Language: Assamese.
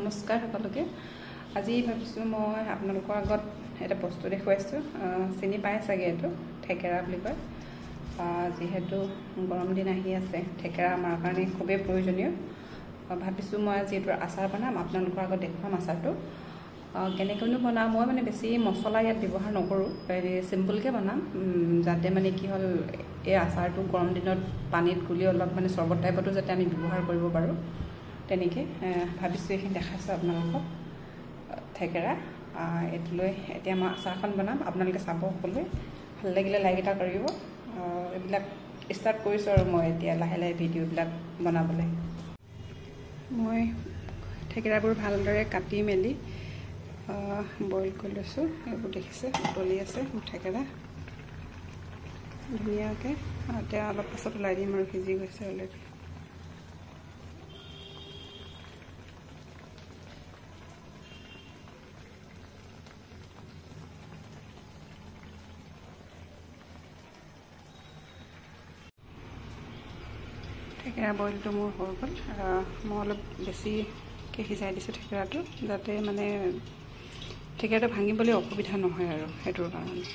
নমস্কাৰ সকলোকে। আজি ভাবিছোঁ মই আপোনালোকৰ আগত এটা বস্তু দেখুৱাইছোঁ। চিনি পাই চাগে, এইটো থেকেৰা বুলি কয়। যিহেতু গৰম দিন আহি আছে, থেকেৰা আমাৰ কাৰণে খুবেই প্ৰয়োজনীয়। ভাবিছোঁ মই আজি এইটো আচাৰ বনাম, আপোনালোকৰ আগত দেখুৱাম আচাৰটো কেনেকৈনো বনাওঁ। মই মানে বেছি মছলা ইয়াত ব্যৱহাৰ নকৰোঁ, চিম্পুলকৈ বনাম, যাতে মানে কি হ'ল এই আচাৰটো গৰম দিনত পানীত গুলি অলপ মানে চৰ্বত টাইপতো যাতে আমি ব্যৱহাৰ কৰিব পাৰোঁ, তেনেকৈ ভাবিছোঁ। এইখিনি দেখাইছোঁ আপোনালোকক থেকেৰা। এইটো লৈ এতিয়া মই আচাৰখন বনাম, আপোনালোকে চাব সকলোৱে। ভাল লাগিলে লাইক এটা কৰিব। এইবিলাক ষ্টাৰ্ট কৰিছোঁ আৰু মই এতিয়া লাহে লাহে ভিডিঅ'বিলাক বনাবলৈ। মই থেকেৰাবোৰ ভালদৰে কাটি মেলি বইল কৰি লৈছোঁ। এইবোৰ দেখিছে উতলি আছে থেকেৰা ধুনীয়াকৈ। এতিয়া অলপ পাছত ওলাই দিম আৰু সিজি গৈছে অলৰেডি। থেকেৰা বইলটো মোৰ হৈ গ'ল। মই অলপ বেছিকৈ সিজাই দিছোঁ থেকেৰাটো, যাতে মানে থেকেৰাটো ভাঙিবলৈ অসুবিধা নহয় আৰু সেইটোৰ কাৰণে।